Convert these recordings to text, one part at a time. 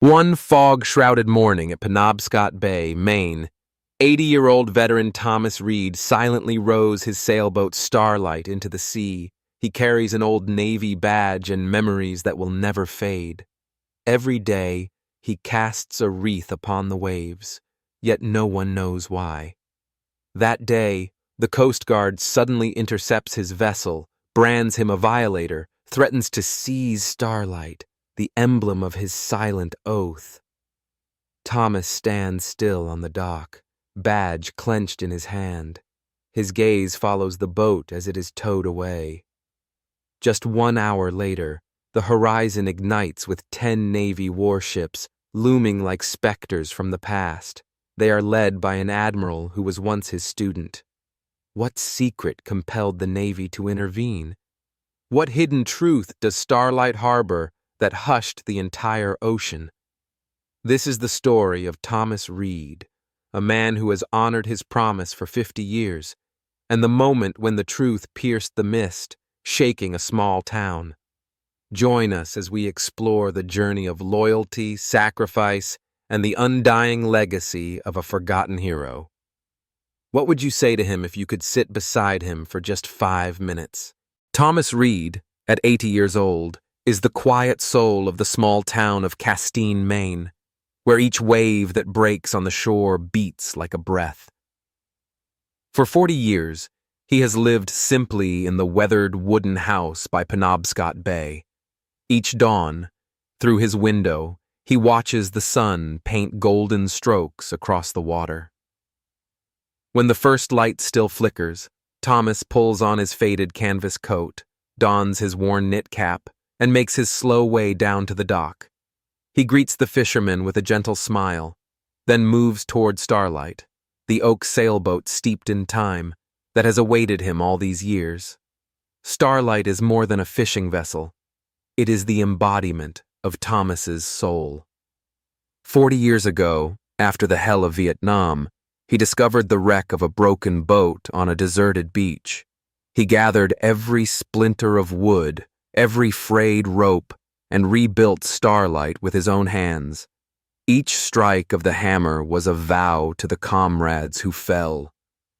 One fog-shrouded morning at Penobscot Bay, Maine, 80-year-old veteran Thomas Reed silently rows his sailboat Starlight into the sea. He carries an old Navy badge and memories that will never fade. Every day, he casts a wreath upon the waves, yet no one knows why. That day, the Coast Guard suddenly intercepts his vessel, brands him a violator, threatens to seize Starlight, the emblem of his silent oath. Thomas stands still on the dock, badge clenched in his hand. His gaze follows the boat as it is towed away. Just 1 hour later, the horizon ignites with 10 Navy warships, looming like specters from the past. They are led by an admiral who was once his student. What secret compelled the Navy to intervene? What hidden truth does Starlight harbor that hushed the entire ocean? This is the story of Thomas Reed, a man who has honored his promise for 50 years, and the moment when the truth pierced the mist, shaking a small town. Join us as we explore the journey of loyalty, sacrifice, and the undying legacy of a forgotten hero. What would you say to him if you could sit beside him for just 5 minutes? Thomas Reed, at 80 years old, is the quiet soul of the small town of Castine, Maine, where each wave that breaks on the shore beats like a breath. For 40 years, he has lived simply in the weathered wooden house by Penobscot Bay. Each dawn, through his window, he watches the sun paint golden strokes across the water. When the first light still flickers, Thomas pulls on his faded canvas coat, dons his worn knit cap, and makes his slow way down to the dock. He greets the fishermen with a gentle smile, then moves toward Starlight, the oak sailboat steeped in time that has awaited him all these years. Starlight is more than a fishing vessel. It is the embodiment of Thomas's soul. 40 years ago, after the hell of Vietnam, he discovered the wreck of a broken boat on a deserted beach. He gathered every splinter of wood, every frayed rope, and rebuilt Starlight with his own hands. Each strike of the hammer was a vow to the comrades who fell.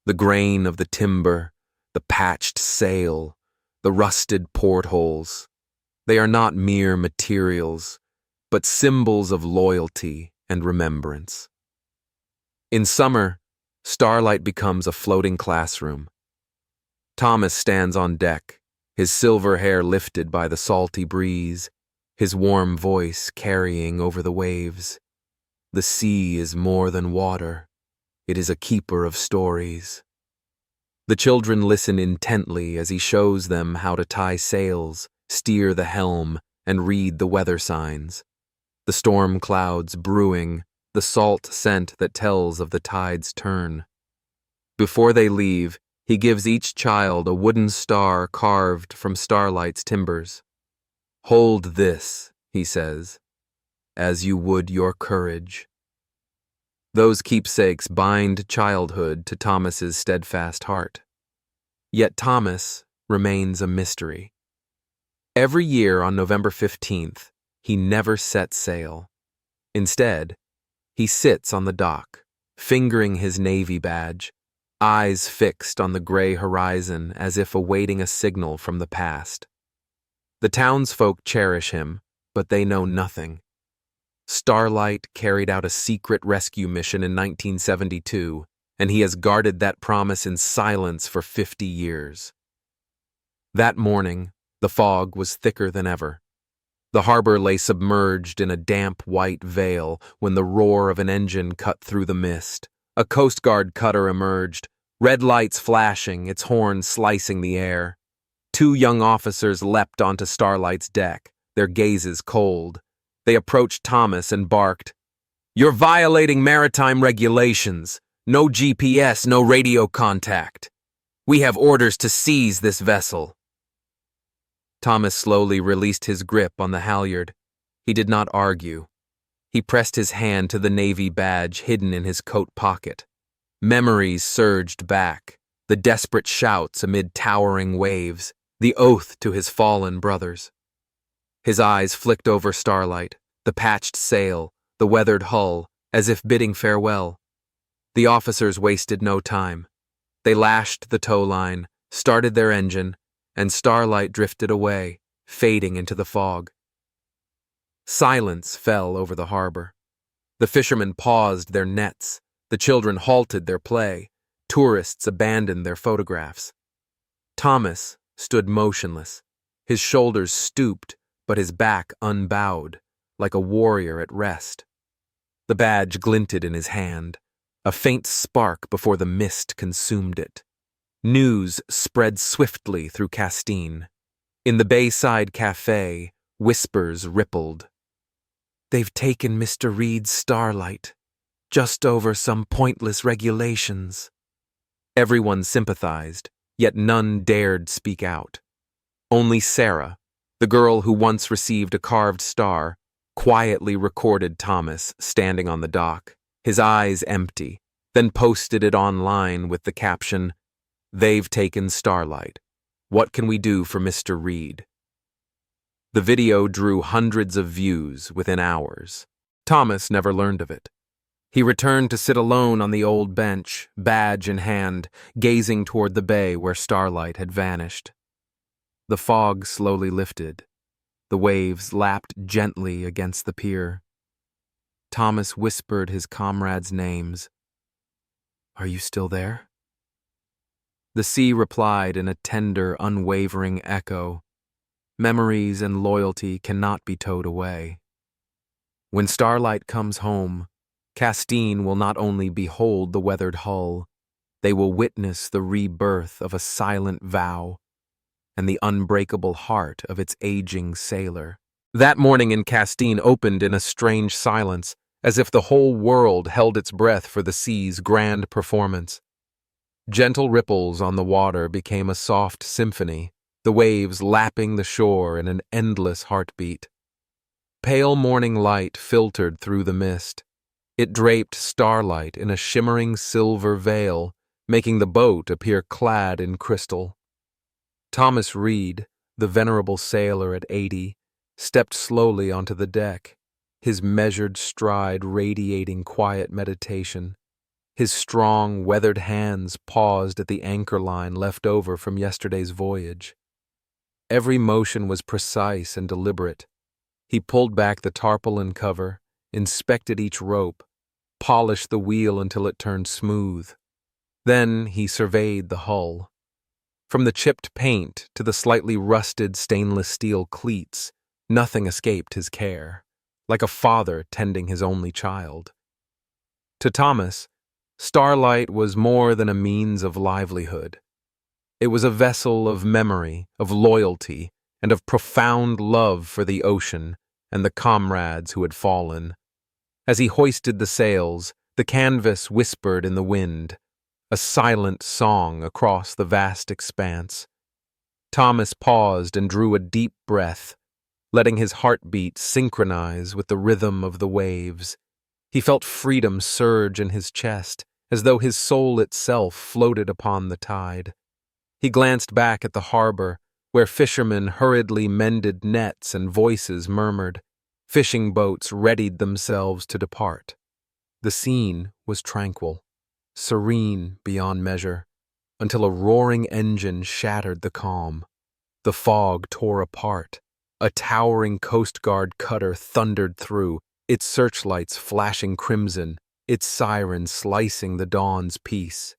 The grain of the timber, the patched sail, the rusted portholes. They are not mere materials, but symbols of loyalty and remembrance. In summer, Starlight becomes a floating classroom. Thomas stands on deck, his silver hair lifted by the salty breeze, his warm voice carrying over the waves. The sea is more than water. It is a keeper of stories. The children listen intently as he shows them how to tie sails, steer the helm, and read the weather signs. The storm clouds brewing, the salt scent that tells of the tide's turn. Before they leave, he gives each child a wooden star carved from Starlight's timbers. "Hold this," he says, "as you would your courage." Those keepsakes bind childhood to Thomas's steadfast heart. Yet Thomas remains a mystery. Every year on November 15th, he never sets sail. Instead, he sits on the dock, fingering his Navy badge, eyes fixed on the gray horizon as if awaiting a signal from the past. The townsfolk cherish him, but they know nothing. Starlight carried out a secret rescue mission in 1972, and he has guarded that promise in silence for 50 years. That morning, the fog was thicker than ever. The harbor lay submerged in a damp white veil when the roar of an engine cut through the mist. A Coast Guard cutter emerged, red lights flashing, its horn slicing the air. 2 young officers leapt onto Starlight's deck, their gazes cold. They approached Thomas and barked, "You're violating maritime regulations. No GPS, no radio contact. We have orders to seize this vessel." Thomas slowly released his grip on the halyard. He did not argue. He pressed his hand to the Navy badge hidden in his coat pocket. Memories surged back, the desperate shouts amid towering waves, the oath to his fallen brothers. His eyes flicked over Starlight, the the patched sail, the weathered hull, as if bidding farewell. The officers wasted no time. They lashed the tow line, started their engine, and Starlight drifted away, fading into the fog. Silence fell over the harbor. The fishermen paused their nets, the children halted their play, tourists abandoned their photographs. Thomas stood motionless, his shoulders stooped, but his back unbowed, like a warrior at rest. The badge glinted in his hand, a faint spark before the mist consumed it. News spread swiftly through Castine. In the Bayside Cafe, whispers rippled. "They've taken Mr. Reed's Starlight, just over some pointless regulations." Everyone sympathized, yet none dared speak out. Only Sarah, the girl who once received a carved star, quietly recorded Thomas standing on the dock, his eyes empty, then posted it online with the caption, "They've taken Starlight. What can we do for Mr. Reed?" The video drew hundreds of views within hours. Thomas never learned of it. He returned to sit alone on the old bench, badge in hand, gazing toward the bay where Starlight had vanished. The fog slowly lifted. The waves lapped gently against the pier. Thomas whispered his comrades' names. "Are you still there?" The sea replied in a tender, unwavering echo. Memories and loyalty cannot be towed away. When Starlight comes home, Castine will not only behold the weathered hull, they will witness the rebirth of a silent vow and the unbreakable heart of its aging sailor. That morning in Castine opened in a strange silence, as if the whole world held its breath for the sea's grand performance. Gentle ripples on the water became a soft symphony, the waves lapping the shore in an endless heartbeat. Pale morning light filtered through the mist. It draped Starlight in a shimmering silver veil, making the boat appear clad in crystal. Thomas Reed, the venerable sailor at 80, stepped slowly onto the deck, his measured stride radiating quiet meditation. His strong, weathered hands paused at the anchor line left over from yesterday's voyage. Every motion was precise and deliberate. He pulled back the tarpaulin cover, inspected each rope, polished the wheel until it turned smooth. Then he surveyed the hull. From the chipped paint to the slightly rusted stainless steel cleats, nothing escaped his care, like a father tending his only child. To Thomas, Starlight was more than a means of livelihood. It was a vessel of memory, of loyalty, and of profound love for the ocean and the comrades who had fallen. As he hoisted the sails, the canvas whispered in the wind, a silent song across the vast expanse. Thomas paused and drew a deep breath, letting his heartbeat synchronize with the rhythm of the waves. He felt freedom surge in his chest, as though his soul itself floated upon the tide. He glanced back at the harbor, where fishermen hurriedly mended nets and voices murmured. Fishing boats readied themselves to depart. The scene was tranquil, serene beyond measure, until a roaring engine shattered the calm. The fog tore apart. A towering Coast Guard cutter thundered through, its searchlights flashing crimson, its siren slicing the dawn's peace.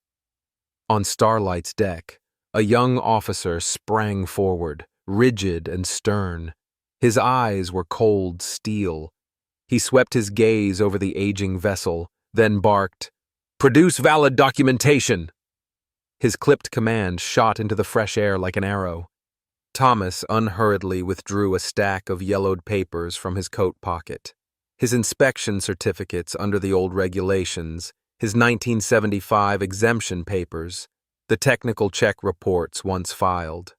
On Starlight's deck, a young officer sprang forward, rigid and stern. His eyes were cold steel. He swept his gaze over the aging vessel, then barked, "Produce valid documentation!" His clipped command shot into the fresh air like an arrow. Thomas unhurriedly withdrew a stack of yellowed papers from his coat pocket. His inspection certificates under the old regulations, his 1975 exemption papers, the technical check reports once filed.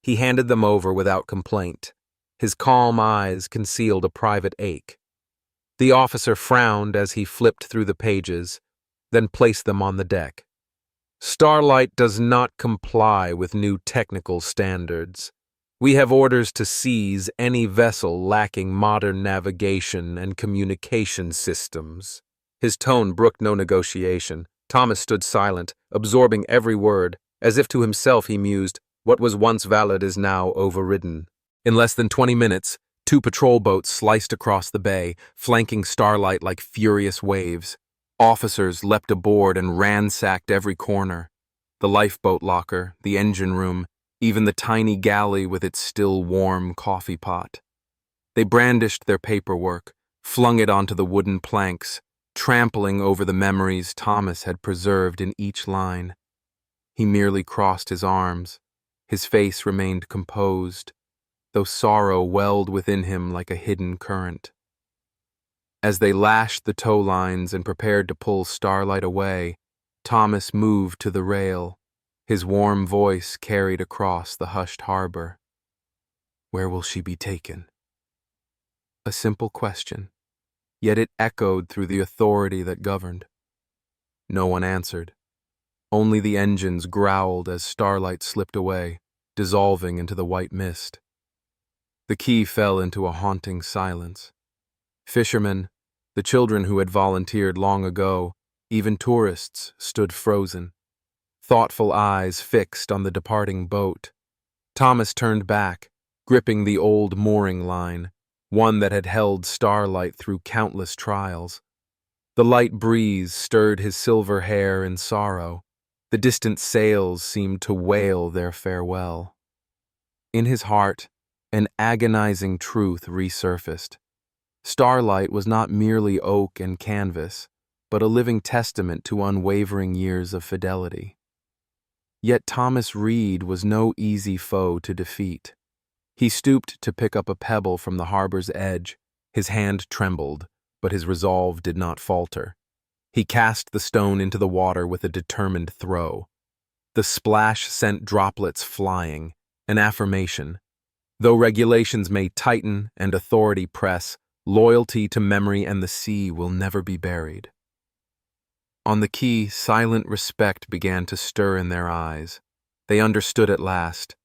He handed them over without complaint. His calm eyes concealed a private ache. The officer frowned as he flipped through the pages, then placed them on the deck. Starlight does not comply with new technical standards. We have orders to seize any vessel lacking modern navigation and communication systems. His tone brooked no negotiation. Thomas stood silent, absorbing every word. As if to himself he mused, what was once valid is now overridden. In less than 20 minutes, 2 patrol boats sliced across the bay, flanking Starlight like furious waves. Officers leapt aboard and ransacked every corner. The lifeboat locker, the engine room, even the tiny galley with its still warm coffee pot. They brandished their paperwork, flung it onto the wooden planks, trampling over the memories Thomas had preserved in each line. He merely crossed his arms. His face remained composed, though sorrow welled within him like a hidden current. As they lashed the tow lines and prepared to pull Starlight away, Thomas moved to the rail. His warm voice carried across the hushed harbor. Where will she be taken? A simple question, yet it echoed through the authority that governed. No one answered. Only the engines growled as Starlight slipped away, dissolving into the white mist. The quay fell into a haunting silence. Fishermen, the children who had volunteered long ago, even tourists stood frozen, thoughtful eyes fixed on the departing boat. Thomas turned back, gripping the old mooring line, one that had held Starlight through countless trials. The light breeze stirred his silver hair in sorrow. The distant sails seemed to wail their farewell. In his heart, an agonizing truth resurfaced. Starlight was not merely oak and canvas, but a living testament to unwavering years of fidelity. Yet Thomas Reed was no easy foe to defeat. He stooped to pick up a pebble from the harbor's edge. His hand trembled, but his resolve did not falter. He cast the stone into the water with a determined throw. The splash sent droplets flying, an affirmation. Though regulations may tighten and authority press, loyalty to memory and the sea will never be buried. On the quay, silent respect began to stir in their eyes. They understood at last.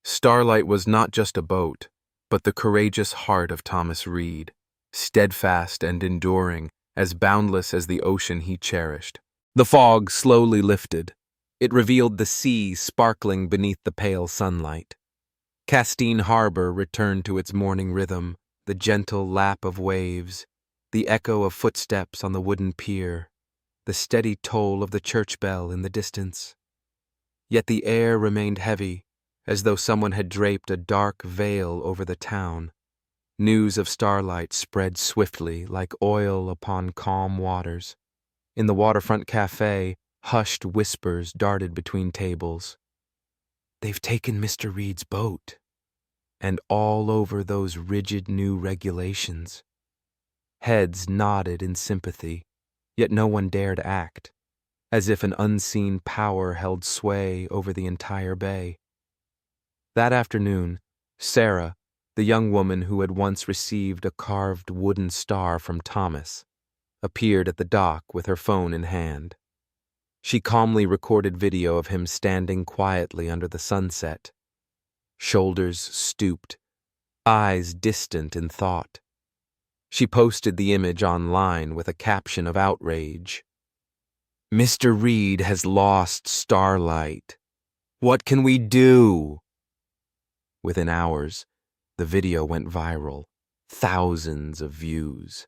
Starlight was not just a boat, but the courageous heart of Thomas Reed, steadfast and enduring, as boundless as the ocean he cherished. The fog slowly lifted. It revealed the sea sparkling beneath the pale sunlight. Castine Harbor returned to its morning rhythm, the gentle lap of waves, the echo of footsteps on the wooden pier, the steady toll of the church bell in the distance. Yet the air remained heavy, as though someone had draped a dark veil over the town. News of Starlight spread swiftly, like oil upon calm waters. In the waterfront cafe, hushed whispers darted between tables. "They've taken Mr. Reed's boat." And all over those rigid new regulations. Heads nodded in sympathy, yet no one dared act, as if an unseen power held sway over the entire bay. That afternoon, Sarah, the young woman who had once received a carved wooden star from Thomas, appeared at the dock with her phone in hand. She calmly recorded video of him standing quietly under the sunset, shoulders stooped, eyes distant in thought. She posted the image online with a caption of outrage. "Mr. Reed has lost Starlight. What can we do?" Within hours, the video went viral. Thousands of views.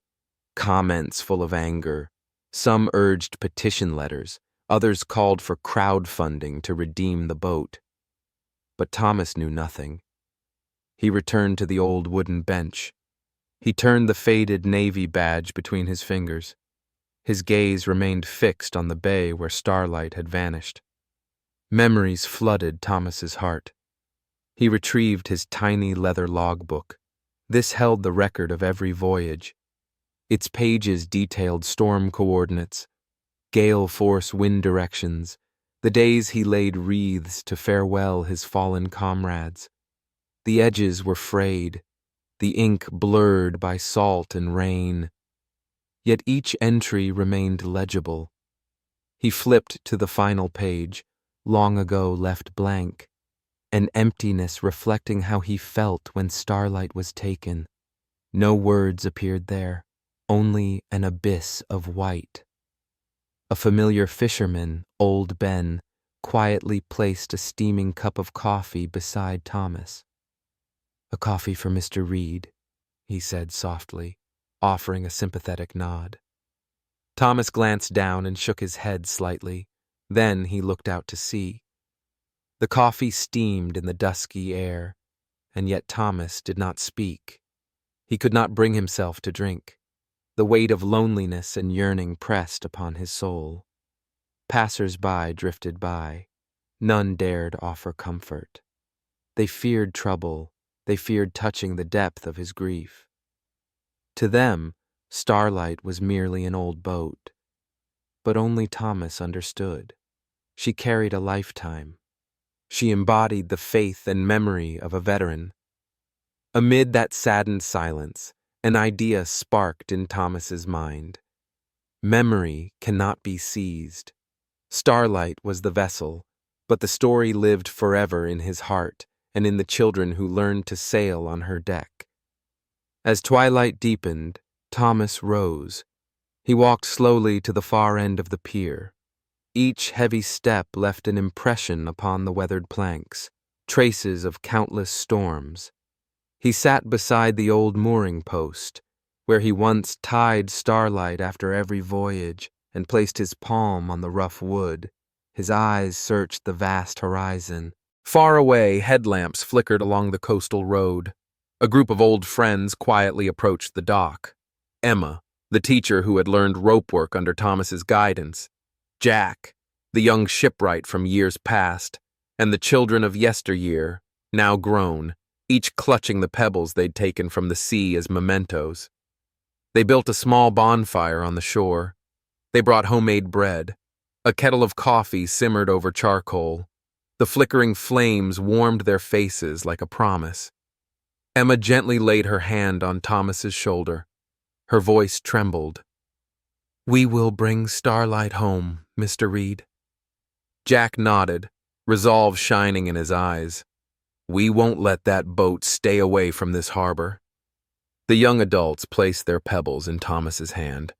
Comments full of anger. Some urged petition letters. Others called for crowdfunding to redeem the boat. But Thomas knew nothing. He returned to the old wooden bench. He turned the faded Navy badge between his fingers. His gaze remained fixed on the bay where Starlight had vanished. Memories flooded Thomas's heart. He retrieved his tiny leather logbook. This held the record of every voyage. Its pages detailed storm coordinates, gale force wind directions, the days he laid wreaths to farewell his fallen comrades. The edges were frayed, the ink blurred by salt and rain. Yet each entry remained legible. He flipped to the final page, long ago left blank. an emptiness reflecting how he felt when Starlight was taken. No words appeared there, only an abyss of white. A familiar fisherman, Old Ben, quietly placed a steaming cup of coffee beside Thomas. "A coffee for Mr. Reed," he said softly, offering a sympathetic nod. Thomas glanced down and shook his head slightly. Then he looked out to sea. The coffee steamed in the dusky air, and yet Thomas did not speak. He could not bring himself to drink. The weight of loneliness and yearning pressed upon his soul. Passers-by drifted by. None dared offer comfort. They feared trouble. They feared touching the depth of his grief. To them, Starlight was merely an old boat. But only Thomas understood. She carried a lifetime. She embodied the faith and memory of a veteran. Amid that saddened silence, an idea sparked in Thomas's mind. Memory cannot be seized. Starlight was the vessel, but the story lived forever in his heart and in the children who learned to sail on her deck. As twilight deepened, Thomas rose. He walked slowly to the far end of the pier. Each heavy step left an impression upon the weathered planks, traces of countless storms. He sat beside the old mooring post, where he once tied Starlight after every voyage, and placed his palm on the rough wood. His eyes searched the vast horizon. Far away, headlamps flickered along the coastal road. A group of old friends quietly approached the dock. Emma, the teacher who had learned rope work under Thomas's guidance, Jack, the young shipwright from years past, and the children of yesteryear, now grown, each clutching the pebbles they'd taken from the sea as mementos. They built a small bonfire on the shore. They brought homemade bread. A kettle of coffee simmered over charcoal. The flickering flames warmed their faces like a promise. Emma gently laid her hand on Thomas's shoulder. Her voice trembled. "We will bring Starlight home, Mr. Reed." Jack nodded, resolve shining in his eyes. "We won't let that boat stay away from this harbor." The young adults placed their pebbles in Thomas's hand,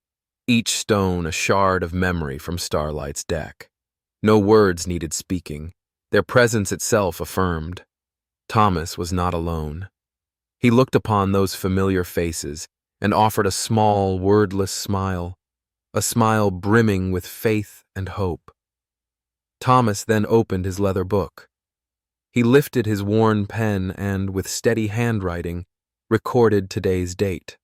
each stone a shard of memory from Starlight's deck. No words needed speaking. Their presence itself affirmed. Thomas was not alone. He looked upon those familiar faces and offered a small, wordless smile, a smile brimming with faith and hope. Thomas then opened his leather book. He lifted his worn pen and, with steady handwriting, recorded today's date.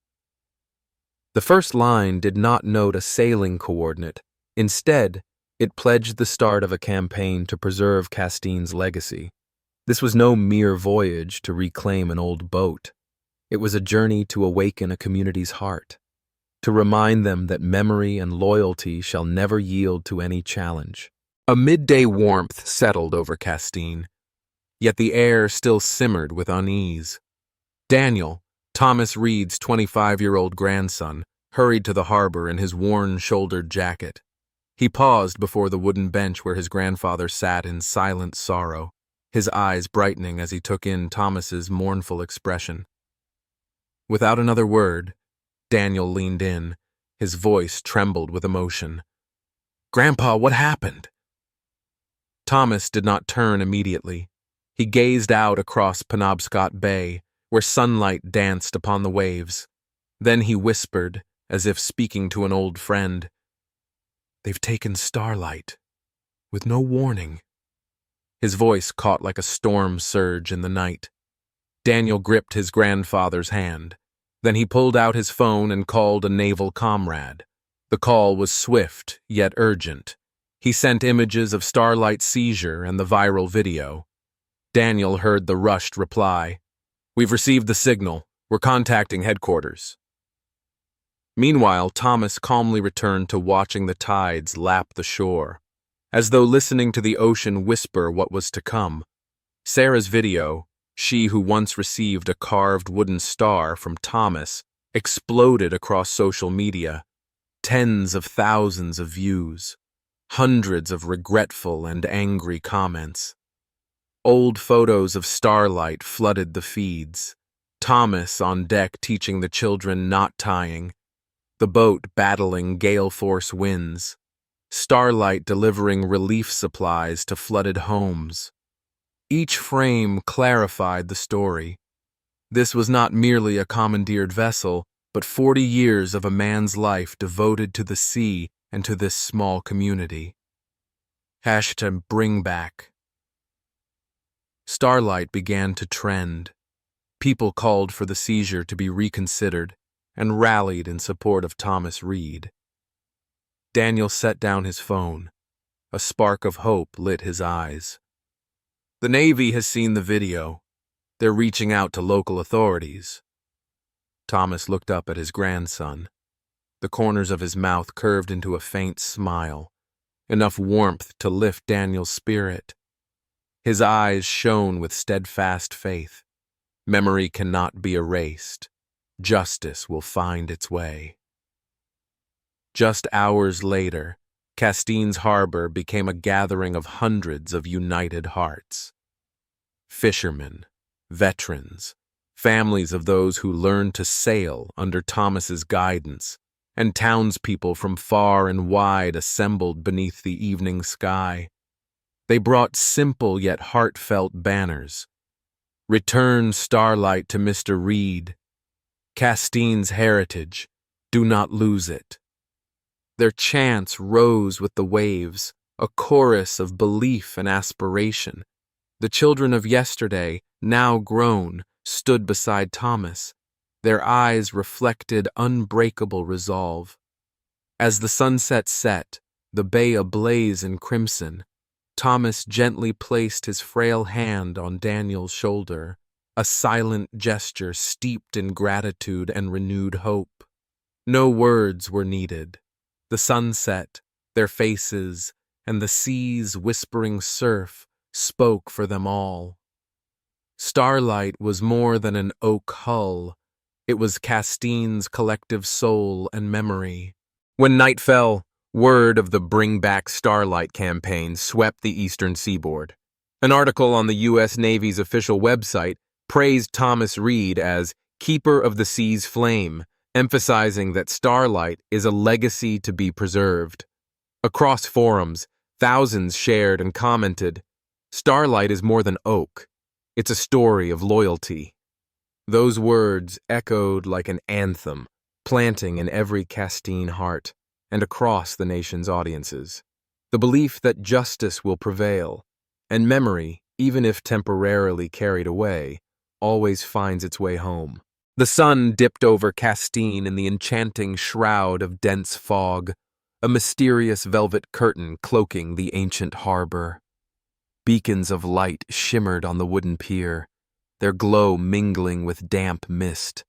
The first line did not note a sailing coordinate. Instead, it pledged the start of a campaign to preserve Castine's legacy. This was no mere voyage to reclaim an old boat. It was a journey to awaken a community's heart, to remind them that memory and loyalty shall never yield to any challenge. A midday warmth settled over Castine, yet the air still simmered with unease. Daniel, Thomas Reed's 25-year-old grandson, hurried to the harbor in his worn-shouldered jacket. He paused before the wooden bench where his grandfather sat in silent sorrow, his eyes brightening as he took in Thomas's mournful expression. Without another word, Daniel leaned in. His voice trembled with emotion. "Grandpa, what happened?" Thomas did not turn immediately. He gazed out across Penobscot Bay, where sunlight danced upon the waves. Then he whispered, as if speaking to an old friend, "They've taken Starlight, with no warning." His voice caught like a storm surge in the night. Daniel gripped his grandfather's hand. Then he pulled out his phone and called a naval comrade. The call was swift, yet urgent. He sent images of Starlight's seizure and the viral video. Daniel heard the rushed reply. "We've received the signal. We're contacting headquarters." Meanwhile, Thomas calmly returned to watching the tides lap the shore, as though listening to the ocean whisper what was to come. Sarah's video, she who once received a carved wooden star from Thomas, exploded across social media. Tens of thousands of views, hundreds of regretful and angry comments. Old photos of Starlight flooded the feeds. Thomas on deck teaching the children knot tying. The boat battling gale force winds. Starlight delivering relief supplies to flooded homes. Each frame clarified the story. This was not merely a commandeered vessel, but 40 years of a man's life devoted to the sea and to this small community. #BringBack. Starlight began to trend. People called for the seizure to be reconsidered and rallied in support of Thomas Reed. Daniel set down his phone. A spark of hope lit his eyes. The Navy has seen the video. They're reaching out to local authorities. Thomas looked up at his grandson. The corners of his mouth curved into a faint smile, enough warmth to lift Daniel's spirit. His eyes shone with steadfast faith. Memory cannot be erased. Justice will find its way. Just hours later, Castine's harbor became a gathering of hundreds of united hearts. Fishermen, veterans, families of those who learned to sail under Thomas's guidance, and townspeople from far and wide assembled beneath the evening sky. They brought simple yet heartfelt banners. Return Starlight to Mr. Reed. Castine's heritage. Do not lose it. Their chants rose with the waves, a chorus of belief and aspiration. The children of yesterday, now grown, stood beside Thomas. Their eyes reflected unbreakable resolve. As the sunset set, the bay ablaze in crimson, Thomas gently placed his frail hand on Daniel's shoulder, a silent gesture steeped in gratitude and renewed hope. No words were needed. The sunset, their faces, and the sea's whispering surf spoke for them all. Starlight was more than an oak hull. It was Castine's collective soul and memory. When night fell, word of the Bring Back Starlight campaign swept the eastern seaboard. An article on the U.S. Navy's official website praised Thomas Reed as Keeper of the Sea's Flame, emphasizing that Starlight is a legacy to be preserved. Across forums, thousands shared and commented, "Starlight is more than oak. It's a story of loyalty." Those words echoed like an anthem, planting in every Castine heart and across the nation's audiences. The belief that justice will prevail, and memory, even if temporarily carried away, always finds its way home. The sun dipped over Castine in the enchanting shroud of dense fog, a mysterious velvet curtain cloaking the ancient harbor. Beacons of light shimmered on the wooden pier, their glow mingling with damp mist,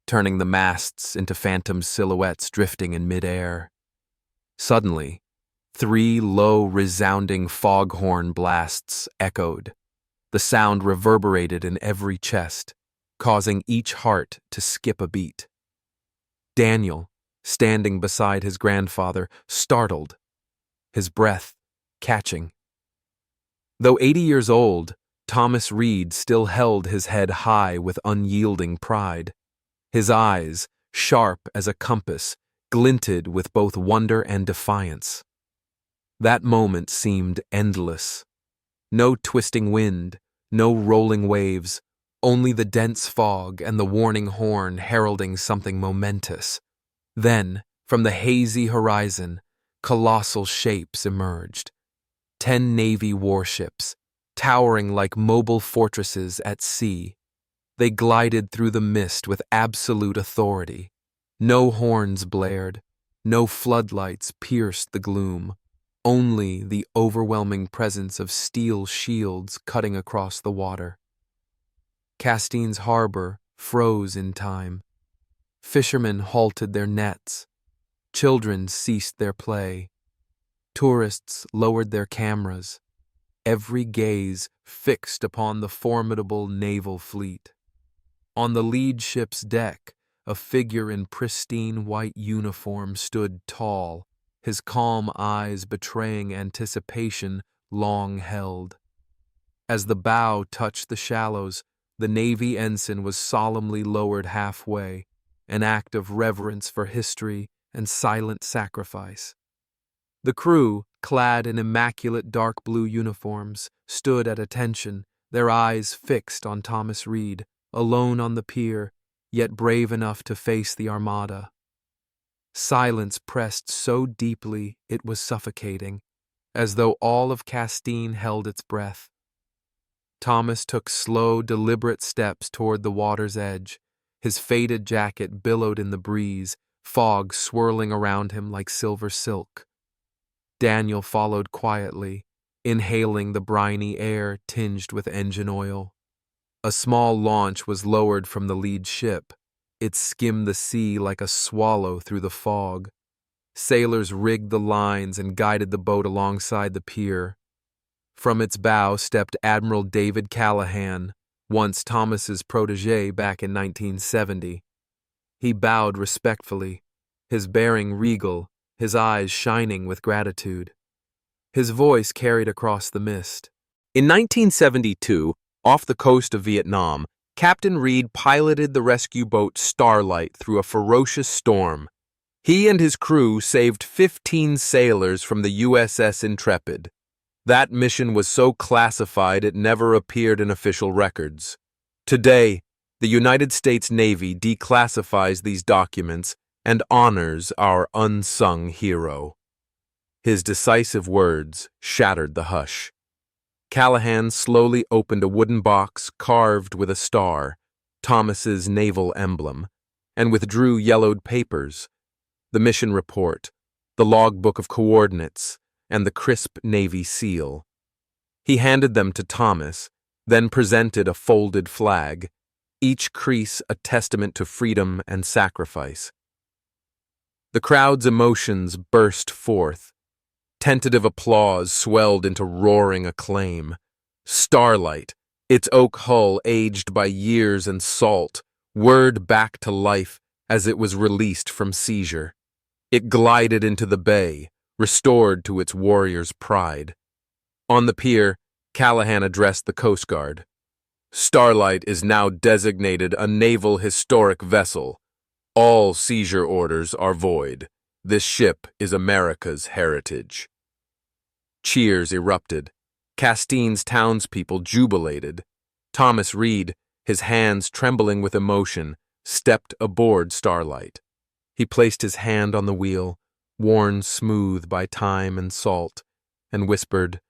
turning the masts into phantom silhouettes drifting in midair. Suddenly, 3 low, resounding foghorn blasts echoed. The sound reverberated in every chest, causing each heart to skip a beat. Daniel, standing beside his grandfather, startled, his breath catching. Though 80 years old, Thomas Reed still held his head high with unyielding pride. His eyes, sharp as a compass, glinted with both wonder and defiance. That moment seemed endless. No twisting wind, no rolling waves, only the dense fog and the warning horn heralding something momentous. Then, from the hazy horizon, colossal shapes emerged. 10 Navy warships, towering like mobile fortresses at sea. They glided through the mist with absolute authority. No horns blared, no floodlights pierced the gloom, only the overwhelming presence of steel shields cutting across the water. Castine's harbor froze in time. Fishermen halted their nets. Children ceased their play. Tourists lowered their cameras, every gaze fixed upon the formidable naval fleet. On the lead ship's deck, a figure in pristine white uniform stood tall, his calm eyes betraying anticipation long held. As the bow touched the shallows, the Navy ensign was solemnly lowered halfway, an act of reverence for history and silent sacrifice. The crew, clad in immaculate dark blue uniforms, stood at attention, their eyes fixed on Thomas Reed, alone on the pier, yet brave enough to face the armada. Silence pressed so deeply it was suffocating, as though all of Castine held its breath. Thomas took slow, deliberate steps toward the water's edge. His faded jacket billowed in the breeze, fog swirling around him like silver silk. Daniel followed quietly, inhaling the briny air tinged with engine oil. A small launch was lowered from the lead ship. It skimmed the sea like a swallow through the fog. Sailors rigged the lines and guided the boat alongside the pier. From its bow stepped Admiral David Callahan, once Thomas's protege back in 1970. He bowed respectfully, his bearing regal, his eyes shining with gratitude. His voice carried across the mist. In 1972, off the coast of Vietnam, Captain Reed piloted the rescue boat Starlight through a ferocious storm. He and his crew saved 15 sailors from the USS Intrepid. That mission was so classified it never appeared in official records. Today, the United States Navy declassifies these documents and honors our unsung hero. His decisive words shattered the hush. Callahan slowly opened a wooden box carved with a star, Thomas's naval emblem, and withdrew yellowed papers, the mission report, the logbook of coordinates, and the crisp Navy seal. He handed them to Thomas, then presented a folded flag, each crease a testament to freedom and sacrifice. The crowd's emotions burst forth. Tentative applause swelled into roaring acclaim. Starlight, its oak hull aged by years and salt, whirred back to life as it was released from seizure. It glided into the bay, restored to its warrior's pride. On the pier, Callahan addressed the Coast Guard. Starlight is now designated a naval historic vessel. All seizure orders are void. This ship is America's heritage. Cheers erupted. Castine's townspeople jubilated. Thomas Reed, his hands trembling with emotion, stepped aboard Starlight. He placed his hand on the wheel, worn smooth by time and salt, and whispered,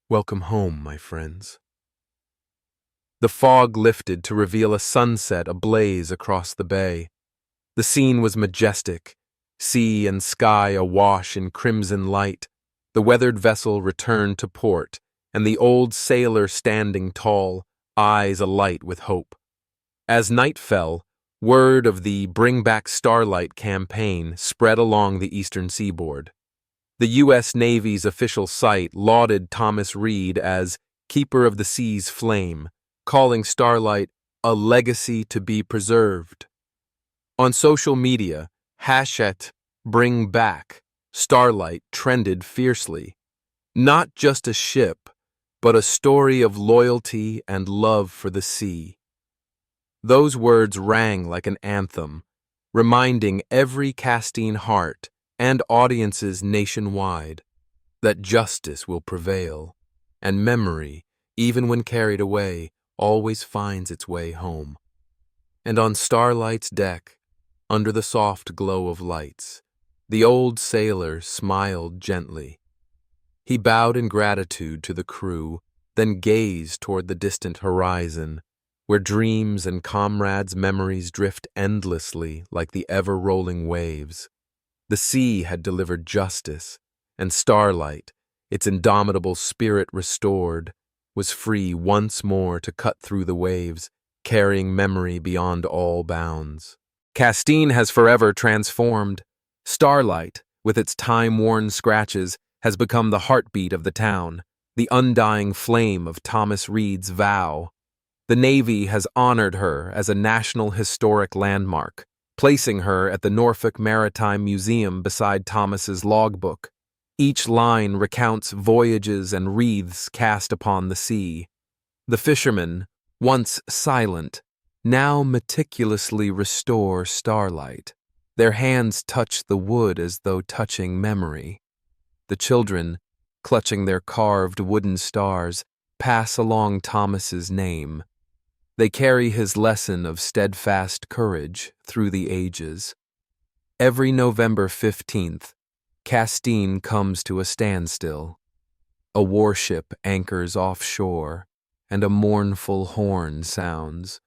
"Welcome home, my friends." The fog lifted to reveal a sunset ablaze across the bay. The scene was majestic, sea and sky awash in crimson light. The weathered vessel returned to port, and the old sailor standing tall, eyes alight with hope. As night fell, word of the Bring Back Starlight campaign spread along the eastern seaboard. The U.S. Navy's official site lauded Thomas Reed as keeper of the sea's flame, calling Starlight a legacy to be preserved. On social media, #BringBack Starlight trended fiercely. Not just a ship, but a story of loyalty and love for the sea. Those words rang like an anthem, reminding every Castine heart and audiences nationwide that justice will prevail, and memory, even when carried away, always finds its way home. And on Starlight's deck, under the soft glow of lights, the old sailor smiled gently. He bowed in gratitude to the crew, then gazed toward the distant horizon, where dreams and comrades' memories drift endlessly like the ever-rolling waves. The sea had delivered justice, and Starlight, its indomitable spirit restored, was free once more to cut through the waves, carrying memory beyond all bounds. Castine has forever transformed. Starlight, with its time-worn scratches, has become the heartbeat of the town, the undying flame of Thomas Reed's vow. The Navy has honored her as a National Historic Landmark, placing her at the Norfolk Maritime Museum beside Thomas's logbook. Each line recounts voyages and wreaths cast upon the sea. The fishermen, once silent, now meticulously restore starlight. Their hands touch the wood as though touching memory. The children, clutching their carved wooden stars, pass along Thomas's name. They carry his lesson of steadfast courage through the ages. Every November 15th, Castine comes to a standstill. A warship anchors offshore, and a mournful horn sounds.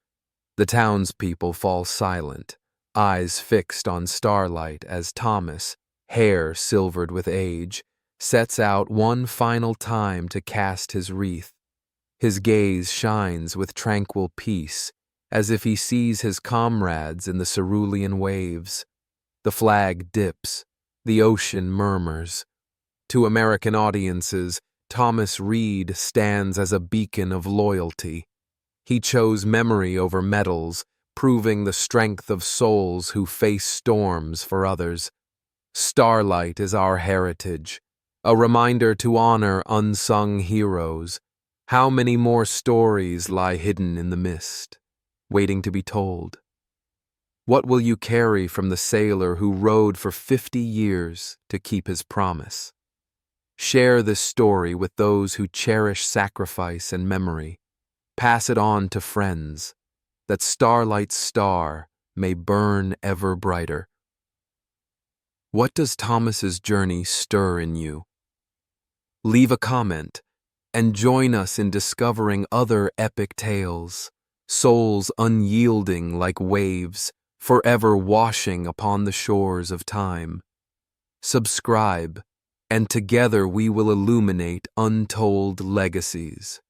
The townspeople fall silent, eyes fixed on starlight as Thomas, hair silvered with age, sets out one final time to cast his wreath. His gaze shines with tranquil peace, as if he sees his comrades in the cerulean waves. The flag dips, the ocean murmurs. To American audiences, Thomas Reed stands as a beacon of loyalty. He chose memory over medals, proving the strength of souls who face storms for others. Starlight is our heritage, a reminder to honor unsung heroes. How many more stories lie hidden in the mist, waiting to be told? What will you carry from the sailor who rowed for 50 years to keep his promise? Share this story with those who cherish sacrifice and memory. Pass it on to friends, that Starlight's star may burn ever brighter. What does Thomas's journey stir in you? Leave a comment and join us in discovering other epic tales, souls unyielding like waves, forever washing upon the shores of time. Subscribe, and together we will illuminate untold legacies.